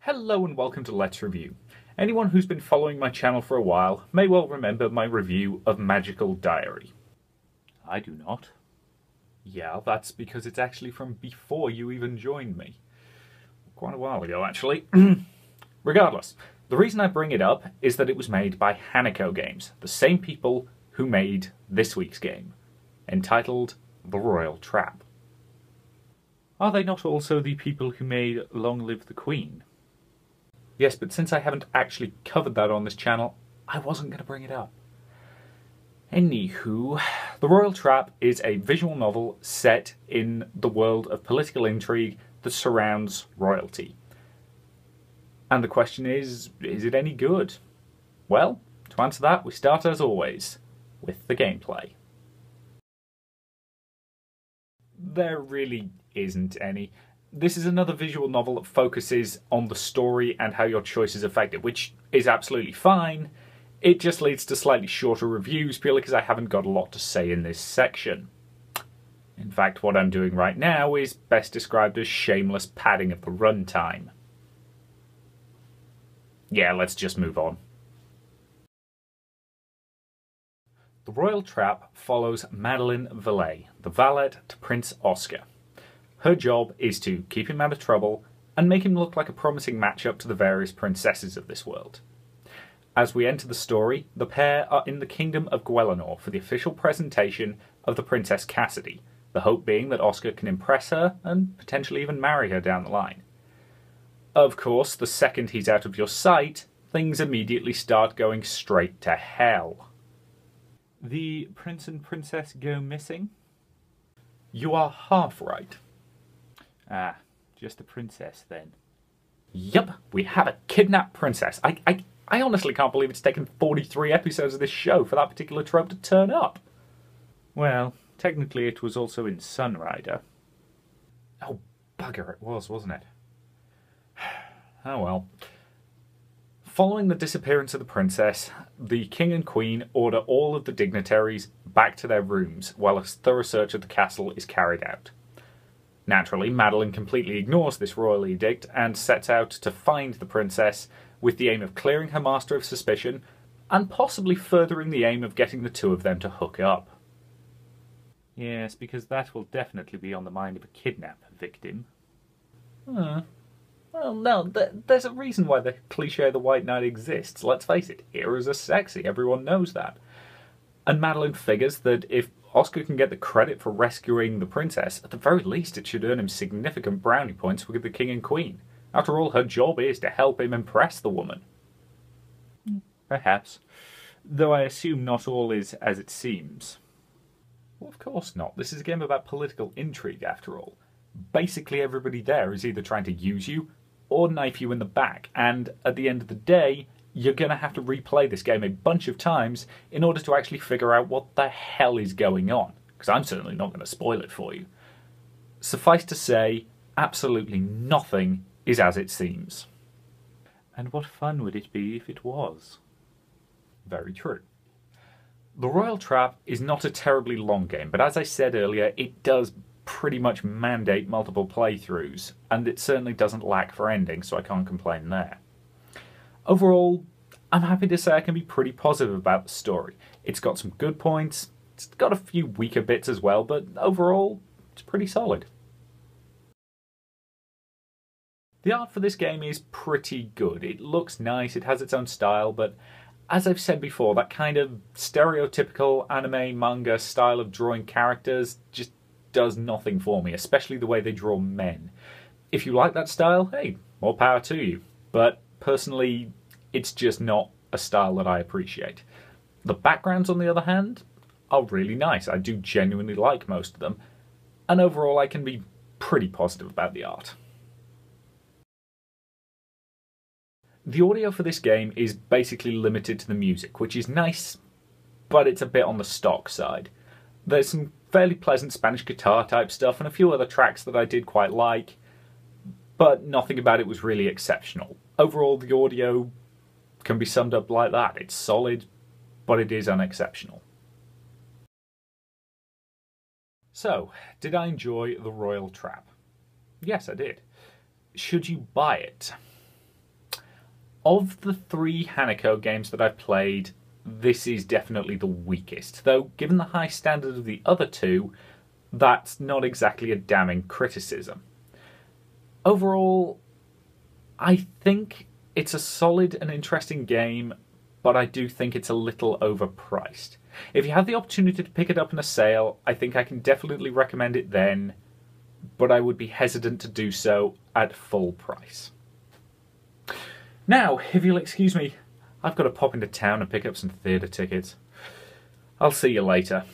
Hello and welcome to Let's Review. Anyone who's been following my channel for a while may well remember my review of Magical Diary. I do not. Yeah, that's because it's actually from before you even joined me. Quite a while ago, actually. Regardless, the reason I bring it up is that it was made by Hanako Games, the same people who made this week's game, entitled The Royal Trap. Are they not also the people who made Long Live the Queen? Yes, but since I haven't actually covered that on this channel, I wasn't going to bring it up. Anywho, The Royal Trap is a visual novel set in the world of political intrigue that surrounds royalty. And the question is it any good? Well, to answer that, we start as always with the gameplay. There really isn't any. This is another visual novel that focuses on the story and how your choices affect it, which is absolutely fine. It just leads to slightly shorter reviews purely because I haven't got a lot to say in this section. In fact, what I'm doing right now is best described as shameless padding of the runtime. Yeah, let's just move on. The Royal Trap follows Madeleine Vallée, the valet to Prince Oscar. Her job is to keep him out of trouble and make him look like a promising matchup to the various princesses of this world. As we enter the story, the pair are in the kingdom of Guelenor for the official presentation of the Princess Cassidy, the hope being that Oscar can impress her and potentially even marry her down the line. Of course, the second he's out of your sight, things immediately start going straight to hell. The prince and princess go missing? You are half right. Ah, just the princess then. Yup, we have a kidnapped princess. I honestly can't believe it's taken 43 episodes of this show for that particular trope to turn up. Well, technically it was also in Sunrider. Oh, bugger, it was, wasn't it? Oh well. Following the disappearance of the princess, the king and queen order all of the dignitaries back to their rooms while a thorough search of the castle is carried out. Naturally, Madeleine completely ignores this royal edict and sets out to find the princess with the aim of clearing her master of suspicion and possibly furthering the aim of getting the two of them to hook up. Yes, because that will definitely be on the mind of a kidnap victim. Well, no, there's a reason why the cliché of the White Knight exists. Let's face it, heroes are sexy, everyone knows that. And Madeleine figures that if Oscar can get the credit for rescuing the princess, at the very least it should earn him significant brownie points with the king and queen. After all, her job is to help him impress the woman. Perhaps. Though I assume not all is as it seems. Well, of course not. This is a game about political intrigue, after all. Basically everybody there is either trying to use you or knife you in the back, and at the end of the day, you're going to have to replay this game a bunch of times in order to actually figure out what the hell is going on, because I'm certainly not going to spoil it for you. Suffice to say, absolutely nothing is as it seems. And what fun would it be if it was? Very true. The Royal Trap is not a terribly long game, but as I said earlier, it does pretty much mandate multiple playthroughs, and it certainly doesn't lack for endings, so I can't complain there. Overall, I'm happy to say I can be pretty positive about the story. It's got some good points, it's got a few weaker bits as well, but overall, it's pretty solid. The art for this game is pretty good. It looks nice, it has its own style, but as I've said before, that kind of stereotypical anime manga style of drawing characters just does nothing for me, especially the way they draw men. If you like that style, hey, more power to you. But personally, it's just not a style that I appreciate. The backgrounds, on the other hand, are really nice. I do genuinely like most of them. And overall, I can be pretty positive about the art. The audio for this game is basically limited to the music, which is nice, but it's a bit on the stock side. There's some fairly pleasant Spanish guitar type stuff and a few other tracks that I did quite like, but nothing about it was really exceptional. Overall, the audio can be summed up like that. It's solid, but it is unexceptional. So, did I enjoy The Royal Trap? Yes, I did. Should you buy it? Of the three Hanako games that I've played, this is definitely the weakest. Though, given the high standard of the other two, that's not exactly a damning criticism. Overall, I think it's a solid and interesting game, but I do think it's a little overpriced. If you have the opportunity to pick it up in a sale, I think I can definitely recommend it then, but I would be hesitant to do so at full price. Now, if you'll excuse me, I've got to pop into town and pick up some theatre tickets. I'll see you later.